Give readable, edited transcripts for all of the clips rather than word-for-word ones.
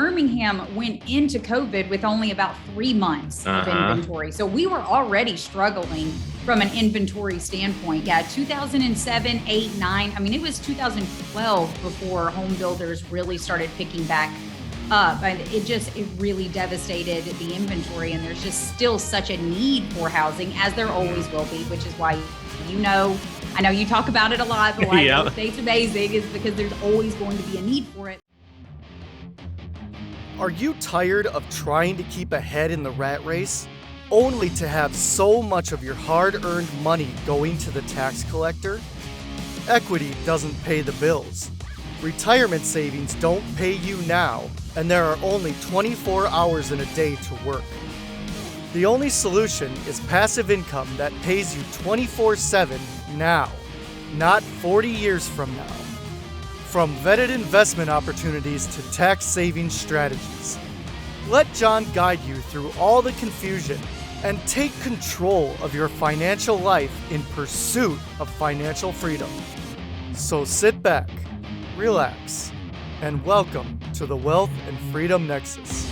Birmingham went into COVID with only about 3 months of inventory. So we were already struggling from an inventory standpoint. Yeah, 2007, 8, 9. I mean, it was 2012 before home builders really started picking back up. And it really devastated the inventory. And there's just still such a need for housing, as there always will be, which is why, I know you talk about it a lot, but why real estate's amazing is because there's always going to be a need for it. Are you tired of trying to keep ahead in the rat race, only to have so much of your hard-earned money going to the tax collector? Equity doesn't pay the bills. Retirement savings don't pay you now, and there are only 24 hours in a day to work. The only solution is passive income that pays you 24/7 now, not 40 years from now. From vetted investment opportunities to tax savings strategies, let John guide you through all the confusion and take control of your financial life in pursuit of financial freedom. So sit back, relax, and welcome to the Wealth and Freedom Nexus.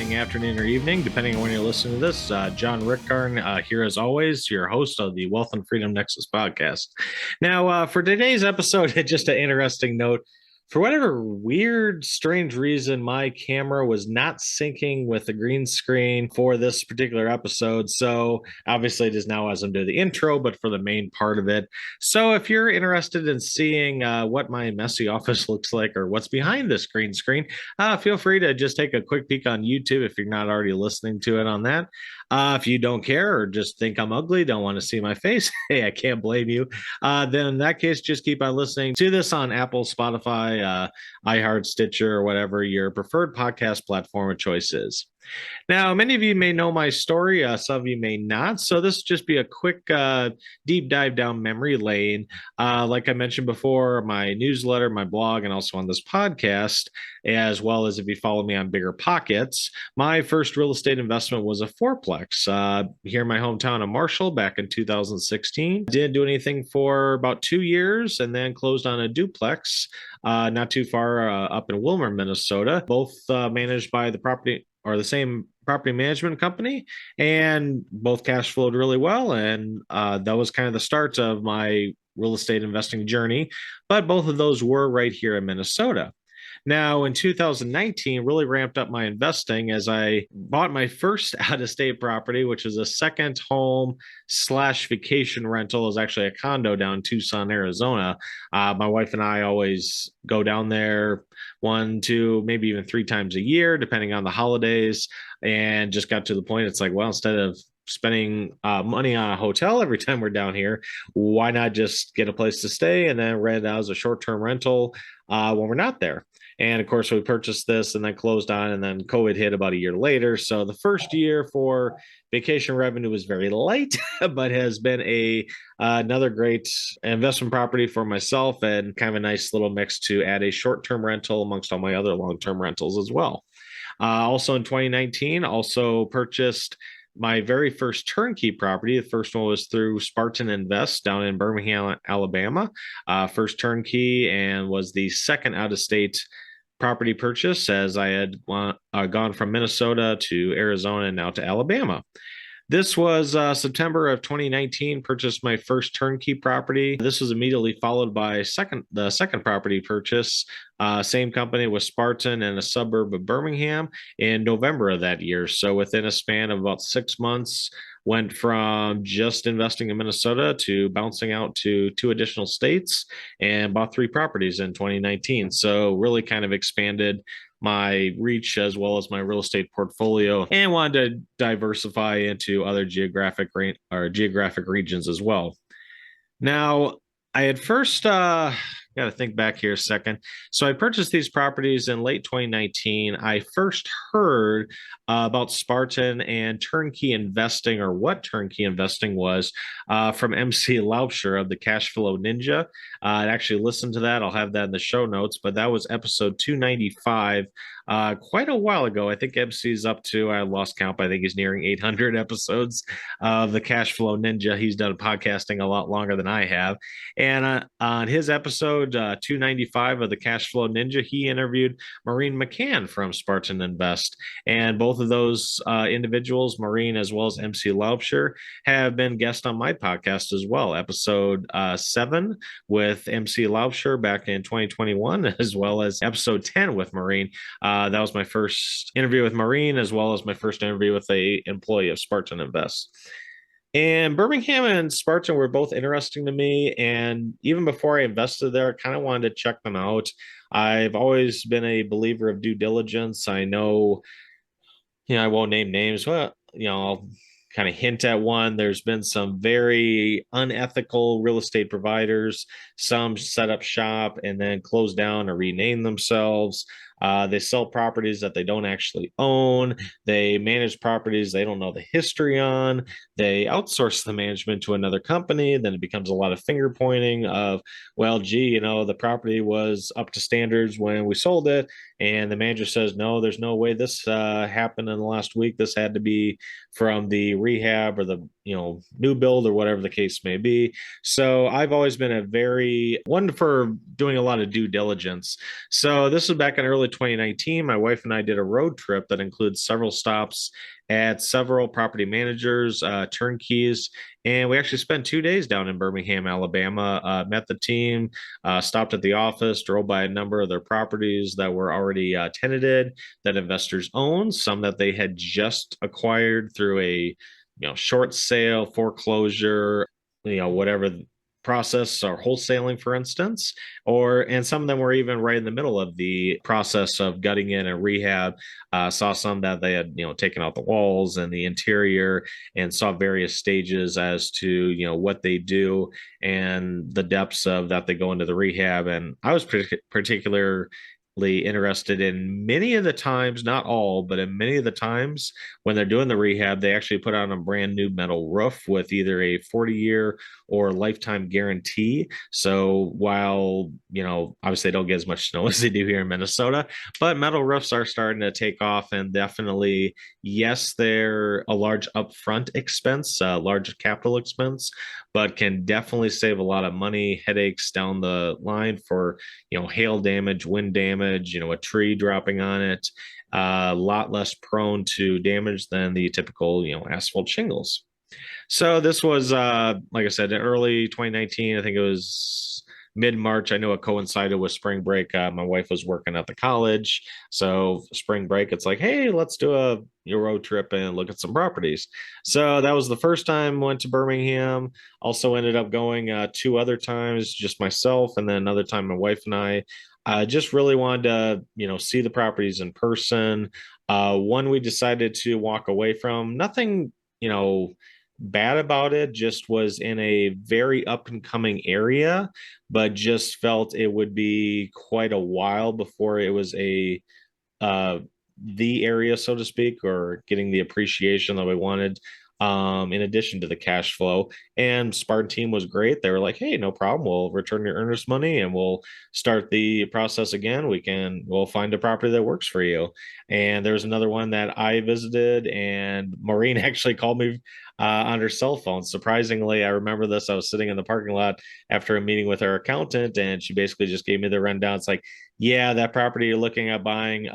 Afternoon or evening, depending on when you're listening to this. John Rickgarn here as always, your host of the Wealth and Freedom Nexus podcast. Now, for today's episode, just an interesting note. For whatever weird, strange reason, my camera was not syncing with the green screen for this particular episode. So obviously it is now as I'm doing the intro, but for the main part of it. So if you're interested in seeing what my messy office looks like or what's behind this green screen, feel free to just take a quick peek on YouTube if you're not already listening to it on that. If you don't care or just think I'm ugly, don't want to see my face, hey, I can't blame you. Then in that case, just keep on listening to this on Apple, Spotify, iHeart, Stitcher, or whatever your preferred podcast platform of choice is. Now, many of you may know my story. Some of you may not. So this will just be a quick deep dive down memory lane. Like I mentioned before, my newsletter, my blog, and also on this podcast, as well as if you follow me on Bigger Pockets, my first real estate investment was a fourplex here in my hometown of Marshall back in 2016. Didn't do anything for about 2 years and then closed on a duplex not too far up in Wilmer, Minnesota, both managed by the same property management company, and both cash flowed really well. And that was kind of the start of my real estate investing journey. But both of those were right here in Minnesota. Now, in 2019, really ramped up my investing as I bought my first out-of-state property, which is a second home / vacation rental. It was actually a condo down in Tucson, Arizona. My wife and I always go down there 1, 2, maybe even 3 times a year, depending on the holidays, and just got to the point, it's like, well, instead of spending money on a hotel every time we're down here, why not just get a place to stay and then rent it out as a short-term rental when we're not there? And of course, we purchased this and then closed on, and then COVID hit about a year later. So the first year for vacation revenue was very light, but has been another great investment property for myself and kind of a nice little mix to add a short-term rental amongst all my other long-term rentals as well. Also in 2019, also purchased my very first turnkey property. The first one was through Spartan Invest down in Birmingham, Alabama. First turnkey, and was the second out-of-state property purchase as I had gone from Minnesota to Arizona and now to Alabama. This was September of 2019, purchased my first turnkey property. This was immediately followed by the second property purchase, same company with Spartan in a suburb of Birmingham in November of that year. So within a span of about 6 months, went from just investing in Minnesota to bouncing out to 2 additional states and bought 3 properties in 2019. So really kind of expanded my reach as well as my real estate portfolio, and wanted to diversify into other geographic regions as well. Now, I had first got to think back here a second. So I purchased these properties in late 2019. I first heard about Spartan and turnkey investing, or what turnkey investing was, from MC Laubscher of the Cashflow Ninja. I actually listened to that. I'll have that in the show notes, but that was episode 295. Quite a while ago. I think MC's up to, I lost count, but I think he's nearing 800 episodes of the Cashflow Ninja. He's done podcasting a lot longer than I have. And on his episode 295 of the Cashflow Ninja, he interviewed Maureen McCann from Spartan Invest. And both of those individuals, Maureen as well as MC Laubscher, have been guests on my podcast as well. Episode 7 with MC Laubscher back in 2021, as well as episode 10 with Maureen. That was my first interview with Maureen, as well as my first interview with a employee of Spartan Invest. And Birmingham and Spartan were both interesting to me. And even before I invested there, I kind of wanted to check them out. I've always been a believer of due diligence. I know, I won't name names, but, I'll kind of hint at one. There's been some very unethical real estate providers. Some set up shop and then close down or rename themselves. They sell properties that they don't actually own. They manage properties they don't know the history on. They outsource the management to another company. Then it becomes a lot of finger pointing of, well, gee, the property was up to standards when we sold it. And the manager says, no, there's no way this happened in the last week. This had to be from the rehab or the new build or whatever the case may be. So I've always been a very one for doing a lot of due diligence. So this was back in early 2019. My wife and I did a road trip that includes several stops at several property managers, turnkeys, and we actually spent 2 days down in Birmingham, Alabama, met the team, stopped at the office, drove by a number of their properties that were already tenanted, that investors owned, some that they had just acquired through a short sale, foreclosure, whatever process, or wholesaling, for instance, and some of them were even right in the middle of the process of gutting in and rehab. Saw some that they had taken out the walls and the interior, and saw various stages as to what they do and the depths of that they go into the rehab. And I was particularly interested in many of the times, not all, but in many of the times when they're doing the rehab, they actually put on a brand new metal roof with either a 40-year or lifetime guarantee. So while, obviously they don't get as much snow as they do here in Minnesota, but metal roofs are starting to take off. And definitely, yes, they're a large upfront expense, large capital expense, but can definitely save a lot of money, headaches down the line for, hail damage, wind damage, a tree dropping on it, a lot less prone to damage than the typical, asphalt shingles. So this was, like I said, in early 2019. I think it was mid-March. I know it coincided with spring break. My wife was working at the college. So spring break, it's like, hey, let's do a road trip and look at some properties. So that was the first time I went to Birmingham. Also ended up going 2 other times, just myself. And then another time, my wife and I just really wanted to, see the properties in person. One we decided to walk away from. Nothing, bad about it, just was in a very up and coming area, but just felt it would be quite a while before it was the area, so to speak, or getting the appreciation that we wanted. In addition to the cash flow. And Spartan team was great. They were like, hey, no problem. We'll return your earnest money and we'll start the process again. We'll find a property that works for you. And there's another one that I visited, and Maureen actually called me on her cell phone. Surprisingly, I remember this. I was sitting in the parking lot after a meeting with our accountant, and she basically just gave me the rundown. It's like, yeah, that property you're looking at buying,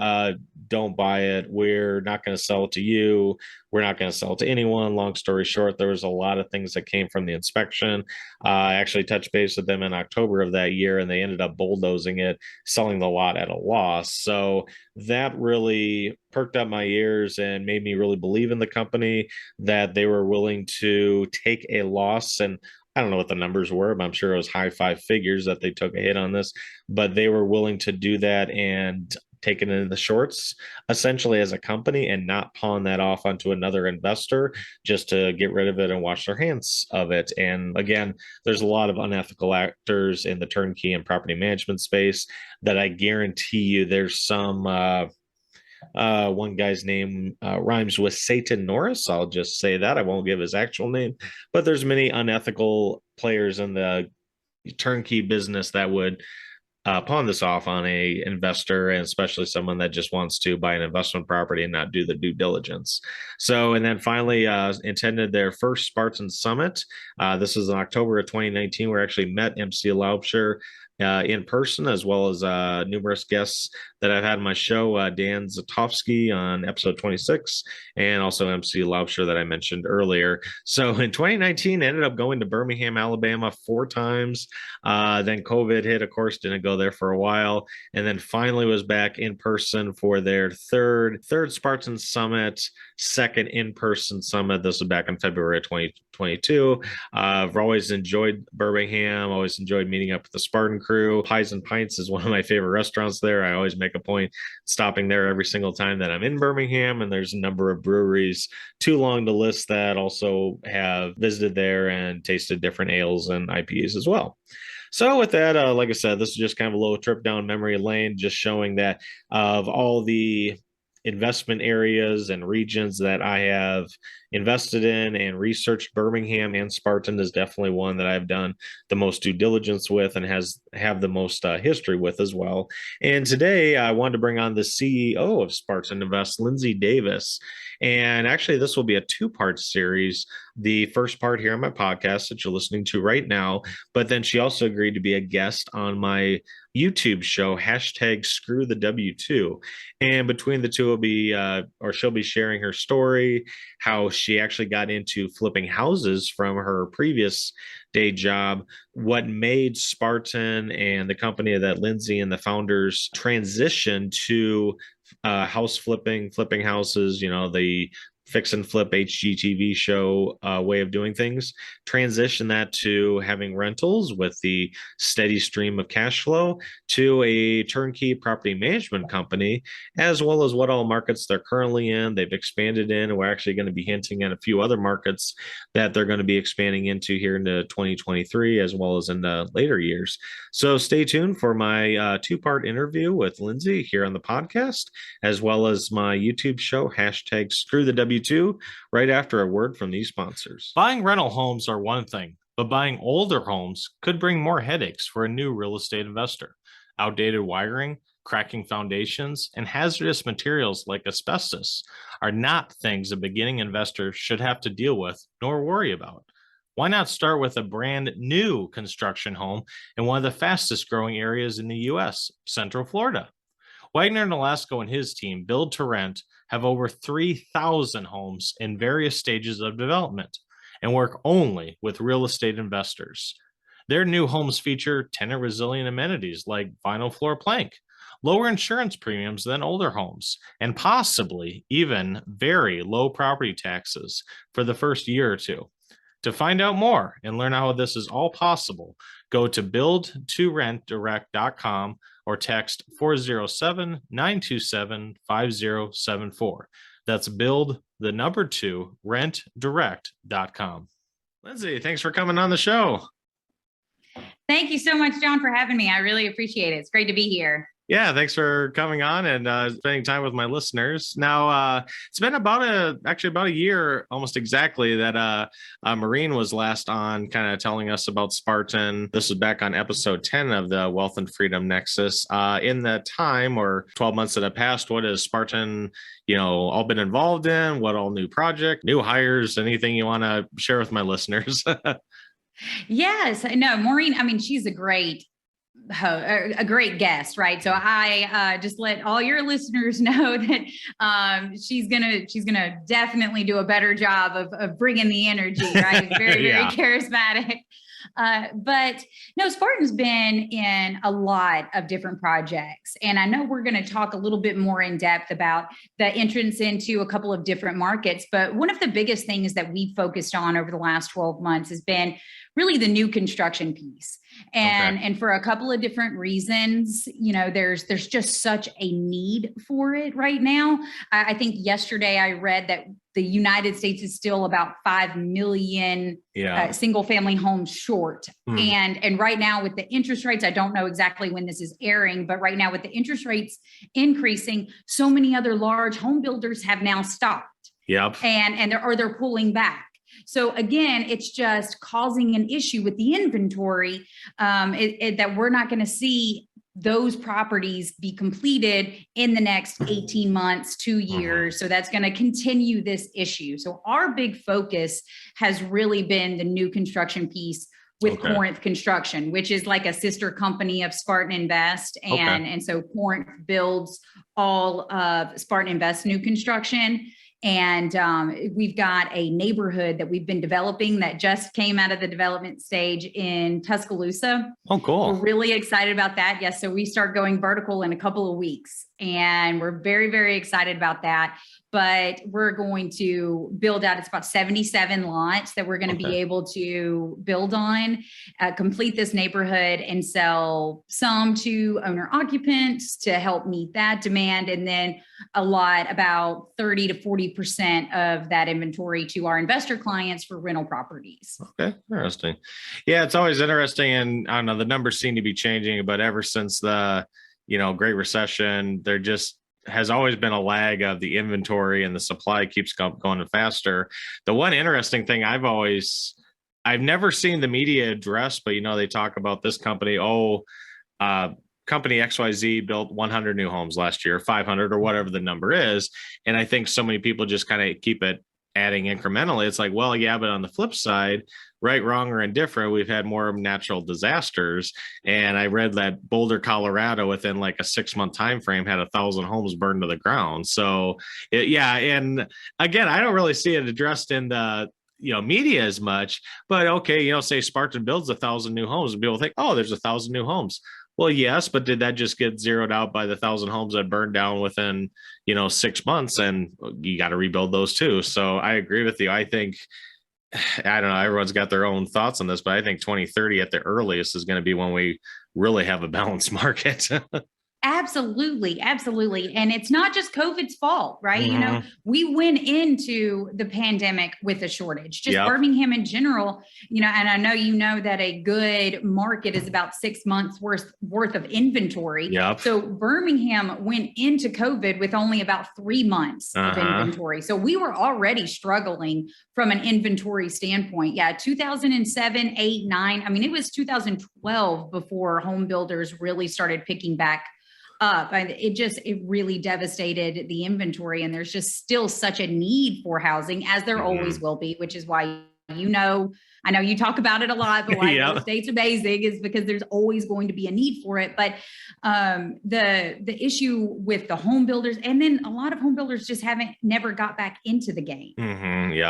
don't buy it. We're not going to sell it to you. We're not going to sell it to anyone. Long story short, there was a lot of things that came from the inspection. I actually touched base with them in October of that year, and they ended up bulldozing it, selling the lot at a loss. So that really perked up my ears and made me really believe in the company, that they were willing to take a loss. And I don't know what the numbers were, but I'm sure it was high 5 figures that they took a hit on this, but they were willing to do that and take it into the shorts essentially as a company, and not pawn that off onto another investor just to get rid of it and wash their hands of it. And again, there's a lot of unethical actors in the turnkey and property management space that I guarantee you there's some One guy's name rhymes with Satan Norris. I'll just say that. I won't give his actual name, but there's many unethical players in the turnkey business that would pawn this off on a investor, and especially someone that just wants to buy an investment property and not do the due diligence. So, and then finally attended their first Spartan Summit. This was in October of 2019. We actually met MC Laubscher in person, as well as numerous guests that I've had on my show, Dan Zatofsky on episode 26, and also MC Laubscher that I mentioned earlier. So in 2019, I ended up going to Birmingham, Alabama 4 times. Then COVID hit, of course, didn't go there for a while. And then finally was back in person for their third Spartan Summit, second in-person summit. This was back in February of 2022. I've always enjoyed Birmingham, always enjoyed meeting up with the Spartan crew. Pies and Pints is one of my favorite restaurants there. I always make a point stopping there every single time that I'm in Birmingham, and there's a number of breweries, too long to list, that also have visited there and tasted different ales and IPAs as well. So with that, like I said, this is just kind of a little trip down memory lane, just showing that of all the investment areas and regions that I have invested in and researched, Birmingham and Spartan is definitely one that I've done the most due diligence with and have the most history with as well. And today I wanted to bring on the CEO of Spartan Invest, Lindsay Davis. And actually, this will be a 2-part series. The first part here on my podcast that you're listening to right now, but then she also agreed to be a guest on my YouTube show, hashtag Screw the W2. And between the two will be, she'll be sharing her story, how she actually got into flipping houses from her previous day job, what made Spartan and the company that Lindsay and the founders transitioned to house flipping houses, the fix and flip HGTV show way of doing things, transition that to having rentals with the steady stream of cash flow to a turnkey property management company, as well as what all markets they're currently in. They've expanded in, and we're actually going to be hinting at a few other markets that they're going to be expanding into here into 2023, as well as in the later years. So stay tuned for my 2-part interview with Lindsay here on the podcast, as well as my YouTube show, hashtag Screw the W2, right after a word from these sponsors. Buying rental homes are one thing, but buying older homes could bring more headaches for a new real estate investor. Outdated wiring, cracking foundations, and hazardous materials like asbestos are not things a beginning investor should have to deal with nor worry about. Why not start with a brand new construction home in one of the fastest growing areas in the U.S., Central Florida? Wagner Nolasco and his team, Build to Rent, have over 3,000 homes in various stages of development and work only with real estate investors. Their new homes feature tenant resilient amenities like vinyl floor plank, lower insurance premiums than older homes, and possibly even very low property taxes for the first year or two. To find out more and learn how this is all possible, go to buildtorentdirect.com or text 407-927-5074. That's build2rentdirect.com. Lindsay, thanks for coming on the show. Thank you so much, John, for having me. I really appreciate it. It's great to be here. Yeah, thanks for coming on and spending time with my listeners. Now, it's been about a year, almost exactly, that Maureen was last on, kind of telling us about Spartan. This was back on episode 10 of the Wealth and Freedom Nexus. In the time, or 12 months that have passed, what has Spartan, all been involved in? What all new project, new hires, anything you want to share with my listeners? Yes, no, Maureen, she's a great guest, right? So I just let all your listeners know that she's gonna definitely do a better job of bringing the energy, right? Very, very charismatic. But no, Spartan's been in a lot of different projects, and I know we're going to talk a little bit more in depth about the entrance into a couple of different markets. But one of the biggest things that we focused on over the last 12 months has been really the new construction piece. And for a couple of different reasons, there's just such a need for it right now. I think yesterday I read that the United States is still about 5 million single family homes short. And right now with the interest rates, I don't know exactly when this is airing, but right now with the interest rates increasing, so many other large home builders have now stopped. And they're pulling back. So again, it's just causing an issue with the inventory that we're not going to see those properties be completed in the next 18 months, 2 years. So that's going to continue this issue. So our big focus has really been the new construction piece with Corinth Construction, which is like a sister company of Spartan Invest. And so Corinth builds all of Spartan Invest new construction. And we've got a neighborhood that we've been developing that just came out of the development stage in Tuscaloosa. Oh, cool. We're really excited about that. Yes. So we start going vertical in a couple of weeks, and we're very, very excited about that. But we're going to build out, it's about 77 lots that we're going to be able to build on, complete this neighborhood and sell some to owner occupants to help meet that demand. And then a lot, about 30 to 40% of that inventory to our investor clients for rental properties. Okay. Interesting. Yeah. It's always interesting. And I don't know, the numbers seem to be changing, but ever since the, Great Recession, there just has always been a lag of the inventory, and the supply keeps going faster. The one interesting thing I've never seen the media address, but they talk about this company. Company XYZ built 100 new homes last year, 500 or whatever the number is. And I think so many people just kind of keep it adding incrementally. It's like, well, yeah, but on the flip side, right, wrong, or indifferent, we've had more natural disasters. And I read that Boulder, Colorado, within like a 6-month time frame, had 1,000 homes burned to the ground. So and again, I don't really see it addressed in the media as much, but okay, say Spartan builds 1,000 new homes and people think, oh, there's 1,000 new homes. Well, yes, but did that just get zeroed out by the 1,000 homes that burned down within 6 months, and you got to rebuild those too? So I agree with you. I think, I don't know, everyone's got their own thoughts on this, but I think 2030 at the earliest is going to be when we really have a balanced market. Absolutely. Absolutely. And it's not just COVID's fault, right? We went into the pandemic with a shortage, just Birmingham in general, and I know, that a good market is about 6 months worth of inventory. So Birmingham went into COVID with only about 3 months of inventory. So we were already struggling from an inventory standpoint. 2007, 8, 9. I mean, it was 2012 before home builders really started picking back up. And it really devastated the inventory. And there's just still such a need for housing, as there always will be, which is why, I know you talk about it a lot, but why real estate's amazing is because there's always going to be a need for it. But the issue with the home builders, and then a lot of home builders just never got back into the game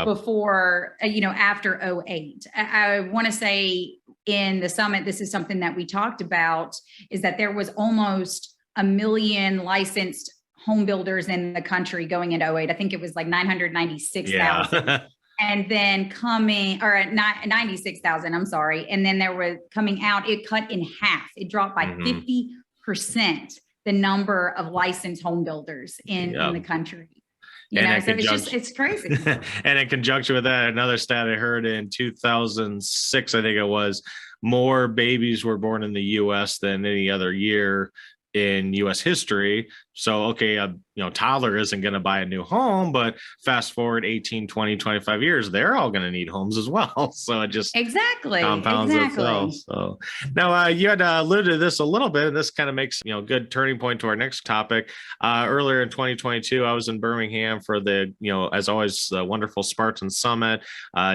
before, after 08. I want to say in the summit, this is something that we talked about, is that there was almost 1 million licensed home builders in the country going into 08. I think it was like 996,000. And then 96,000, I'm sorry. And then there was coming out, it cut in half. It dropped by 50% the number of licensed home builders in the country. It's crazy. And in conjunction with that, another stat I heard in 2006, I think it was, more babies were born in the U.S. than any other year in U.S. history. So, toddler isn't going to buy a new home, but fast forward 18, 20, 25 years, they're all going to need homes as well. So it just compounds itself. So now you had alluded to this a little bit, and this kind of makes, good turning point to our next topic. Earlier in 2022, I was in Birmingham for the, as always, the wonderful Spartan Summit.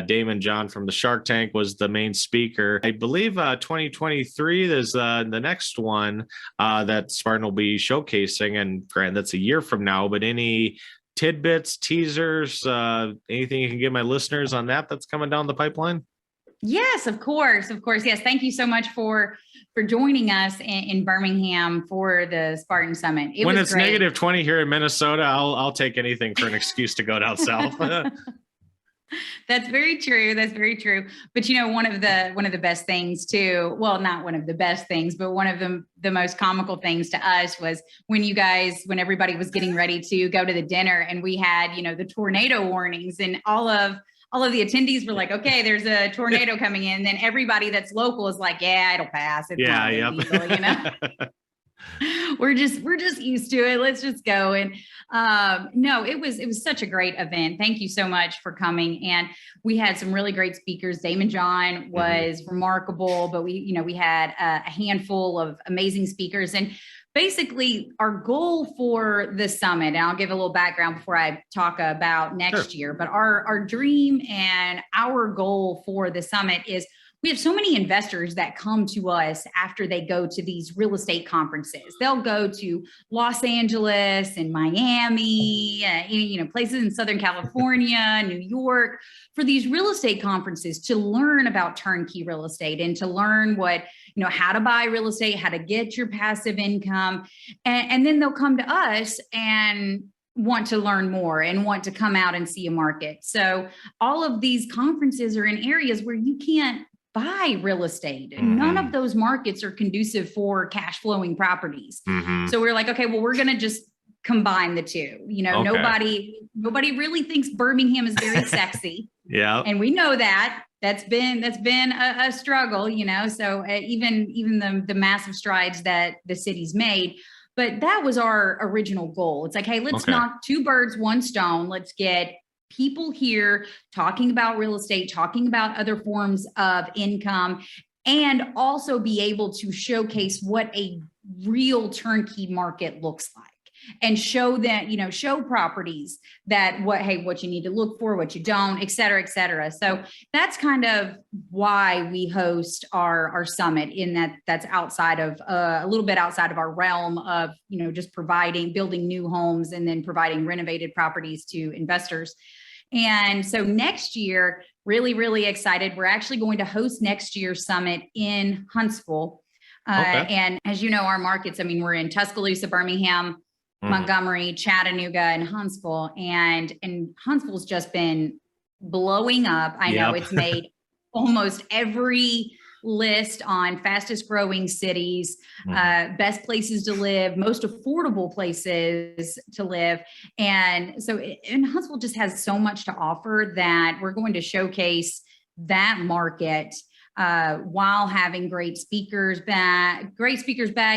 Damon John from the Shark Tank was the main speaker. I believe 2023 is the next one that Spartan will be showcasing, and granted, that's a year from now, but any tidbits, teasers, anything you can give my listeners on that's coming down the pipeline? Yes, of course. Yes. Thank you so much for joining us in Birmingham for the Spartan Summit. When it's great. -20 here in Minnesota, I'll take anything for an excuse to go down south. That's very true. That's very true. But one of the best things too, well, not one of the best things, but one of the most comical things to us was when everybody was getting ready to go to the dinner and we had, the tornado warnings, and all of the attendees were like, okay, there's a tornado coming in. And then everybody that's local is like, yeah, it'll pass. It's not a big deal, we're just used to it. Let's just go. And no, it was such a great event. Thank you so much for coming. And we had some really great speakers. Damon John was remarkable, but we had a handful of amazing speakers. And basically our goal for the summit, and I'll give a little background before I talk about next year, but our dream and our goal for the summit is we have so many investors that come to us after they go to these real estate conferences. They'll go to Los Angeles and Miami, places in Southern California, New York, for these real estate conferences to learn about turnkey real estate and to learn how to buy real estate, how to get your passive income. And then they'll come to us and want to learn more and want to come out and see a market. So all of these conferences are in areas where you can't buy real estate. None of those markets are conducive for cash flowing properties. So we're like, okay, well, we're going to just combine the two. Nobody really thinks Birmingham is very sexy. Yeah. And we know that's been a struggle, so even the massive strides that the city's made. But that was our original goal. It's like, hey, let's knock two birds, one stone. Let's get people here talking about real estate, talking about other forms of income, and also be able to showcase what a real turnkey market looks like, and show that, show properties that what you need to look for, what you don't, et cetera, et cetera. So that's kind of why we host our summit, in that's outside of a little bit outside of our realm of, just building new homes and then providing renovated properties to investors. And so next year, really, really excited. We're actually going to host next year's summit in Huntsville. And as you know, our markets, we're in Tuscaloosa, Birmingham, Montgomery, Chattanooga, and Huntsville. And Huntsville's just been blowing up. I know it's made almost every list on fastest growing cities, best places to live, most affordable places to live. And so Huntsville just has so much to offer that we're going to showcase that market while having great speakers back,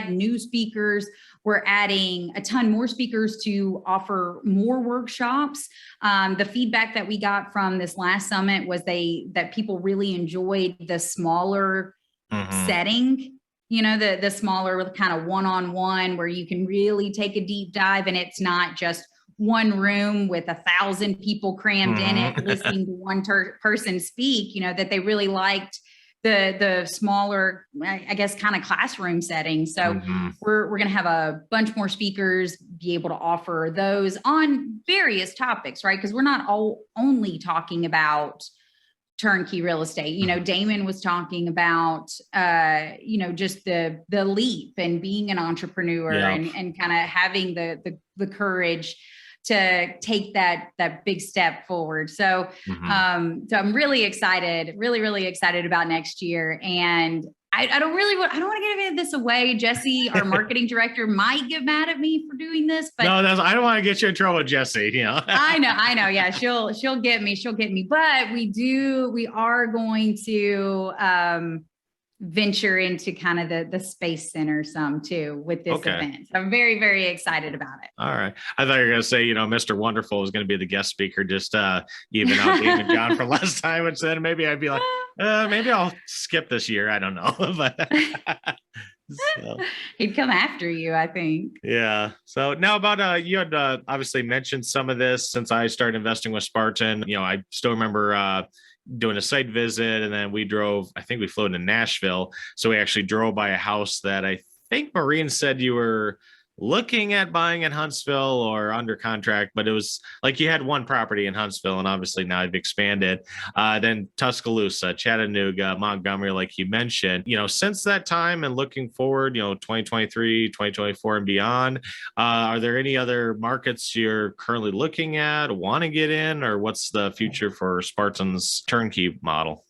new speakers. We're adding a ton more speakers to offer more workshops. The feedback that we got from this last summit was that people really enjoyed the smaller setting, the smaller kind of one-on-one, where you can really take a deep dive, and it's not just one room with 1,000 people crammed in it, listening to one person speak, that they really liked the smaller, I guess, kind of classroom setting. So we're going to have a bunch more speakers be able to offer those on various topics, right? Because we're not only talking about turnkey real estate. Damon was talking about, just the leap and being an entrepreneur and kind of having the courage to take that big step forward. So, so I'm really excited, really excited about next year. And I don't want to give any of this away. Jesse, our marketing director, might get mad at me for doing this, but I don't want to get you in trouble with Jesse. I know. Yeah, she'll get me. But we are going to venture into kind of the space center some too with this event. So I'm very, very excited about it. All right. I thought you were going to say, Mr. Wonderful was going to be the guest speaker, just even out Damon John from last time. And then maybe I'd be like, maybe I'll skip this year. I don't know. But so. He'd come after you, I think. Yeah. So now about, you had obviously mentioned some of this since I started investing with Spartan. I still remember doing a site visit, and then I think we flew to Nashville. So we actually drove by a house that I think Maureen said you were looking at buying in Huntsville or under contract, but it was like you had one property in Huntsville, and obviously now you've expanded. Then Tuscaloosa, Chattanooga, Montgomery, like you mentioned. Since that time and looking forward, 2023, 2024 and beyond, are there any other markets you're currently looking at, want to get in, or what's the future for Spartan's turnkey model?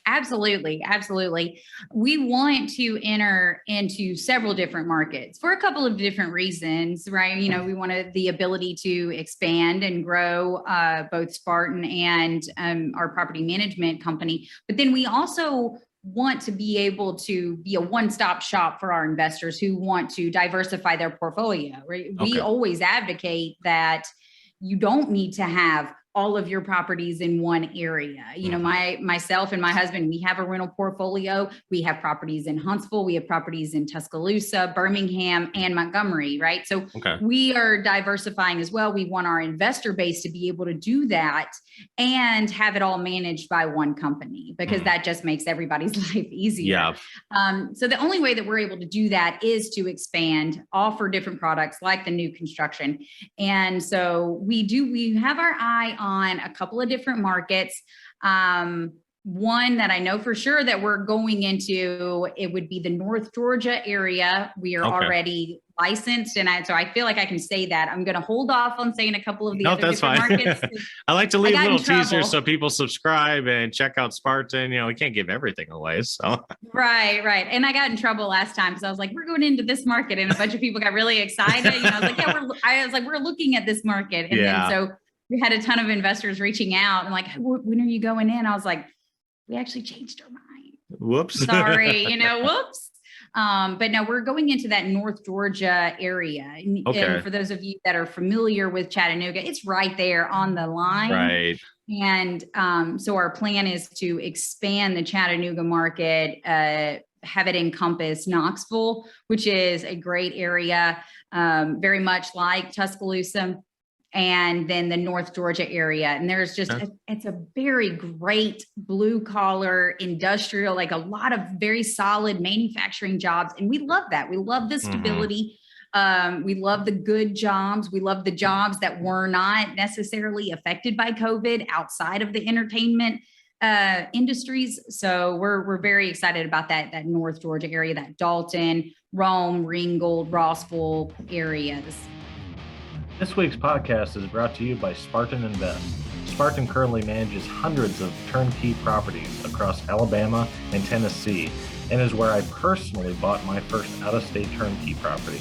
Absolutely. Absolutely. We want to enter into several different markets for a couple of different reasons, right? We wanted the ability to expand and grow both Spartan and our property management company. But then we also want to be able to be a one-stop shop for our investors who want to diversify their portfolio, right? Okay. We always advocate that you don't need to have all of your properties in one area. Myself and my husband, we have a rental portfolio. We have properties in Huntsville. We have properties in Tuscaloosa, Birmingham, and Montgomery, right? So we are diversifying as well. We want our investor base to be able to do that and have it all managed by one company, because that just makes everybody's life easier. Yeah. So the only way that we're able to do that is to expand, offer different products like the new construction. And so we have our eye on a couple of different markets. One that I know for sure that we're going into, it would be the North Georgia area. We are already licensed. And so I feel like I can say that. I'm going to hold off on saying a couple of the other different markets. I like to leave little teasers so people subscribe and check out Spartan. We can't give everything away. So Right. And I got in trouble last time because I was like, we're going into this market, and a bunch of people got really excited. I was like, we're looking at this market. And then so we had a ton of investors reaching out and like, when are you going in? I was like, we actually changed our mind. Whoops. Sorry, whoops. But no, we're going into that North Georgia area. And for those of you that are familiar with Chattanooga, it's right there on the line. Right. And so our plan is to expand the Chattanooga market, have it encompass Knoxville, which is a great area, very much like Tuscaloosa, and then the North Georgia area. And there's just, it's a very great blue collar industrial, like a lot of very solid manufacturing jobs. And we love that. We love the stability. We love the good jobs. We love the jobs that were not necessarily affected by COVID outside of the entertainment industries. So we're very excited about that North Georgia area, that Dalton, Rome, Ringgold, Rossville areas. This week's podcast is brought to you by Spartan Invest. Spartan currently manages hundreds of turnkey properties across Alabama and Tennessee, and is where I personally bought my first out-of-state turnkey property.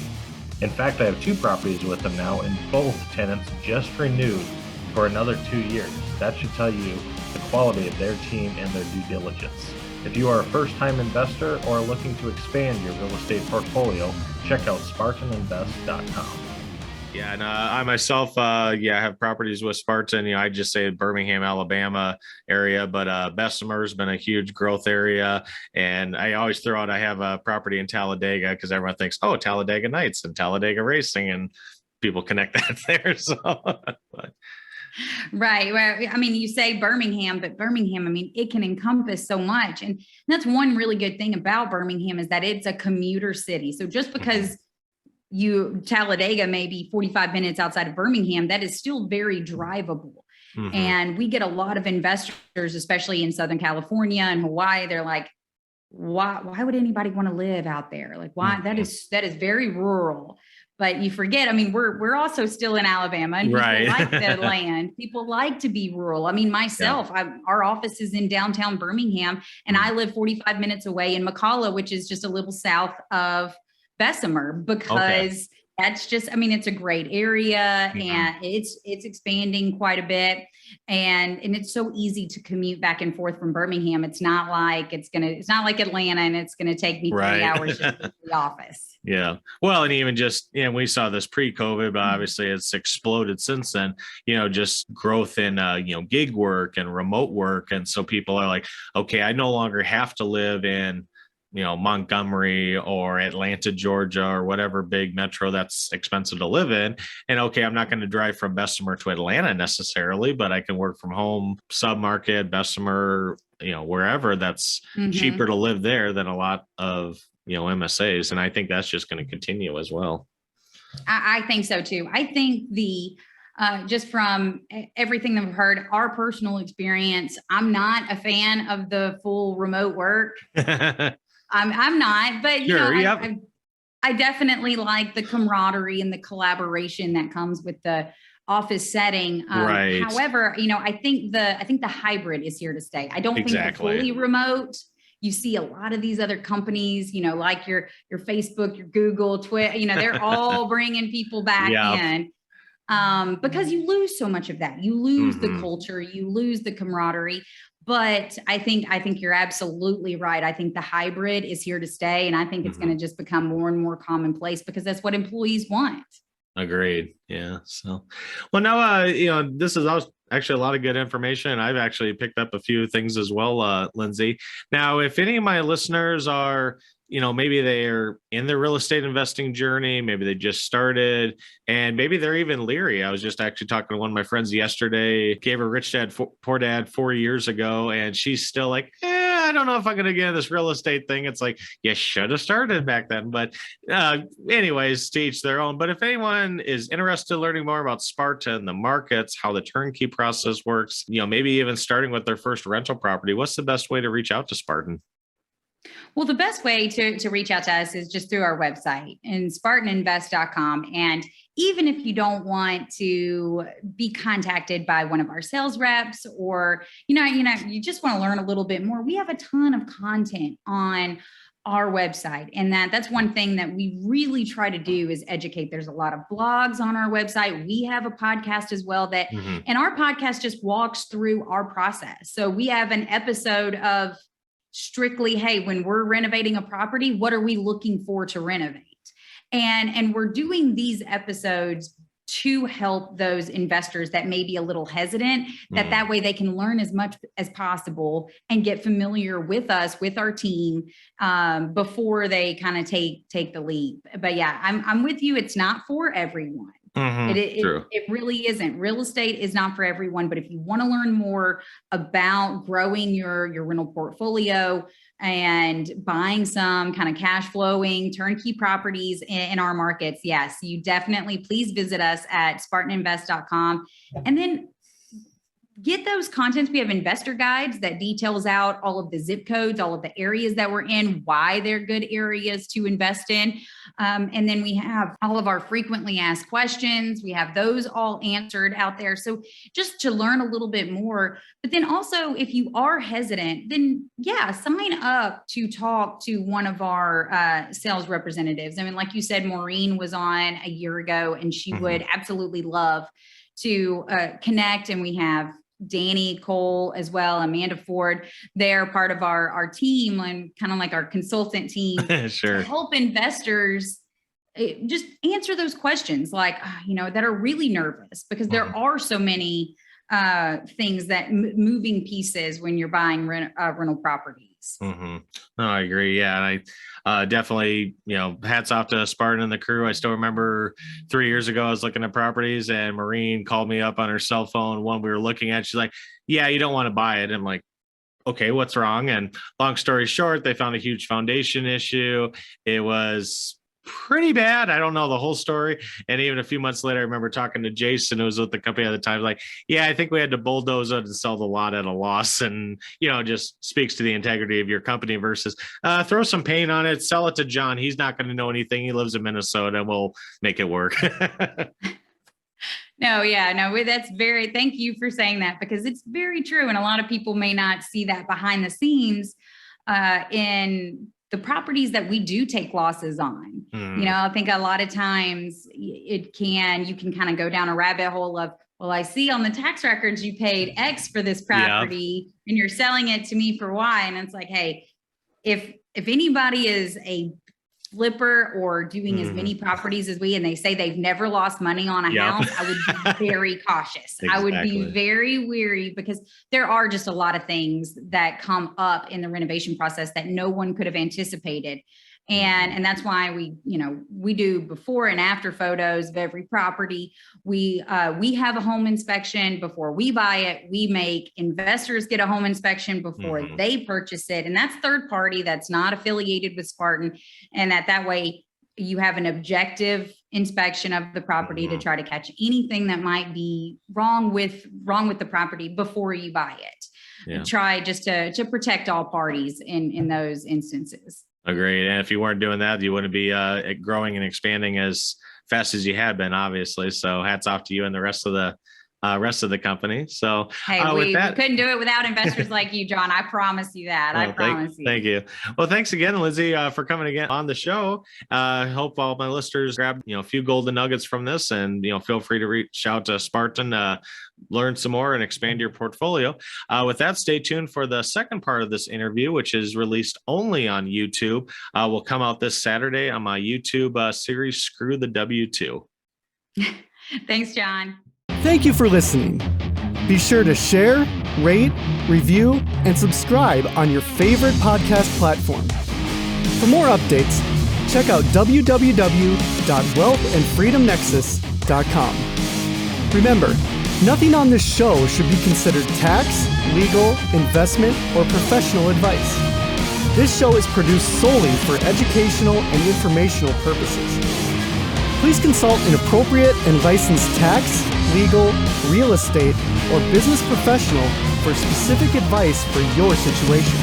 In fact, I have 2 properties with them now, and both tenants just renewed for another 2 years. That should tell you the quality of their team and their due diligence. If you are a first-time investor or looking to expand your real estate portfolio, check out SpartanInvest.com. Yeah, and I myself, have properties with Spartan. I just say Birmingham, Alabama area, but Bessemer's been a huge growth area. And I always throw out, I have a property in Talladega because everyone thinks, oh, Talladega Nights and Talladega Racing, and people connect that there. So, Right. Well, you say Birmingham, but Birmingham, it can encompass so much. And that's one really good thing about Birmingham is that it's a commuter city. So just because Talladega may be 45 minutes outside of Birmingham, that is still very drivable. And we get a lot of investors, especially in Southern California and Hawaii. They're like, why would anybody want to live out there? Like, why? That is very rural. But you forget, we're also still in Alabama, and people like the land. People like to be rural. Myself, our office is in downtown Birmingham, and I live 45 minutes away in McCalla, which is just a little south of Bessemer, because that's just, it's a great area, and it's expanding quite a bit. And it's so easy to commute back and forth from Birmingham. It's not like Atlanta, and it's going to take me 3 hours just to get to the office. Yeah. Well, and even just, we saw this pre-COVID, but obviously it's exploded since then, just growth in, gig work and remote work. And so people are like, okay, I no longer have to live in, Montgomery or Atlanta, Georgia, or whatever big metro that's expensive to live in. And okay, I'm not going to drive from Bessemer to Atlanta necessarily, but I can work from home, submarket, Bessemer, wherever. That's cheaper to live there than a lot of, MSAs. And I think that's just going to continue as well. I think so too. I think just from everything that we've heard, our personal experience, I'm not a fan of the full remote work. I'm not, but you know, I definitely like the camaraderie and the collaboration that comes with the office setting. Right. However, you know, I think the hybrid is here to stay. I don't think the fully remote. You see a lot of these other companies, you know, like your Facebook, your Google, Twitter, you know, they're all bringing people back in. Because you lose so much of that. You lose the culture, you lose the camaraderie. But I think you're absolutely right. I think the hybrid is here to stay. And I think it's going to just become more and more commonplace because that's what employees want. Agreed. Yeah. So, well, now, you know, this is actually a lot of good information. I've actually picked up a few things as well, Lindsay. Now, if any of my listeners are, you know, maybe they're in the real estate investing journey, maybe they just started, and maybe they're even leery. I was just actually talking to one of my friends yesterday, gave her Rich Dad, Poor Dad 4 years ago, and she's still like, I don't know if I'm going to get this real estate thing. It's like, you should have started back then. But anyways, to each their own. But if anyone is interested in learning more about Spartan, the markets, how the turnkey process works, you know, maybe even starting with their first rental property, what's the best way to reach out to Spartan? Well, the best way to reach out to us is just through our website and SpartanInvest.com. And even if you don't want to be contacted by one of our sales reps, or, you just want to learn a little bit more, we have a ton of content on our website. And that's one thing that we really try to do is educate. There's a lot of blogs on our website. We have a podcast as well and our podcast just walks through our process. So we have an episode of strictly, hey, when we're renovating a property, what are we looking for to renovate? And we're doing these episodes to help those investors that may be a little hesitant, that way they can learn as much as possible and get familiar with us, with our team, before they kind of take the leap. But yeah, I'm with you. It's not for everyone. It really isn't. Real estate is not for everyone, but if you want to learn more about growing your rental portfolio and buying some kind of cash flowing turnkey properties in our markets, yes, you definitely please visit us at SpartanInvest.com and then get those contents. We have investor guides that details out all of the zip codes, all of the areas that we're in, why they're good areas to invest in. And then we have all of our frequently asked questions. We have those all answered out there. So just to learn a little bit more, but then also if you are hesitant, then sign up to talk to one of our sales representatives. I mean, like you said, Maureen was on a year ago and she would absolutely love to connect. And we have Danny Cole as well, Amanda Ford. They're part of our team and kind of like our consultant team to help investors just answer those questions like, that are really nervous because there are so many things that moving pieces when you're buying rental properties. No, I agree. Yeah. And I definitely, hats off to Spartan and the crew. I still remember 3 years ago, I was looking at properties and Maureen called me up on her cell phone. One we were looking at, she's like, yeah, you don't want to buy it. I'm like, okay, what's wrong? And long story short, they found a huge foundation issue. It was pretty bad. I don't know the whole story. And even a few months later, I remember talking to Jason, who was with the company at the time, like, yeah, I think we had to bulldoze it and sell the lot at a loss. And, just speaks to the integrity of your company versus throw some paint on it, sell it to John. He's not going to know anything. He lives in Minnesota and we'll make it work. Thank you for saying that because it's very true. And a lot of people may not see that behind the scenes in the properties that we do take losses on. I think a lot of times you can kind of go down a rabbit hole of, well, I see on the tax records you paid X for this property and you're selling it to me for Y. And it's like, hey, if anybody is a flipper or doing as many properties as we, and they say they've never lost money on a house, I would be very cautious. I would be very wary because there are just a lot of things that come up in the renovation process that no one could have anticipated. And that's why we do before and after photos of every property. We have a home inspection before we buy it. We make investors get a home inspection before they purchase it. And that's third party that's not affiliated with Spartan. And that way you have an objective inspection of the property to try to catch anything that might be wrong with the property before you buy it. Yeah. Try just to protect all parties in those instances. Agreed. And if you weren't doing that, you wouldn't be growing and expanding as fast as you had been, obviously. So hats off to you and the rest of the company. So hey, we couldn't do it without investors like you, John. I promise you that. Well, I promise you. Thank you. Well, thanks again, Lindsay, for coming again on the show. Hope all my listeners grab a few golden nuggets from this, and feel free to reach out to Spartan, learn some more and expand your portfolio. With that, stay tuned for the second part of this interview, which is released only on YouTube. Will come out this Saturday on my YouTube series, Screw the W2. Thanks, John. Thank you for listening. Be sure to share, rate, review, and subscribe on your favorite podcast platform. For more updates, check out www.wealthandfreedomnexus.com. Remember, nothing on this show should be considered tax, legal, investment, or professional advice. This show is produced solely for educational and informational purposes. Please consult an appropriate and licensed tax, legal, real estate, or business professional for specific advice for your situation.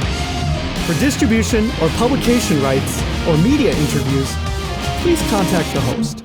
For distribution or publication rights or media interviews, please contact the host.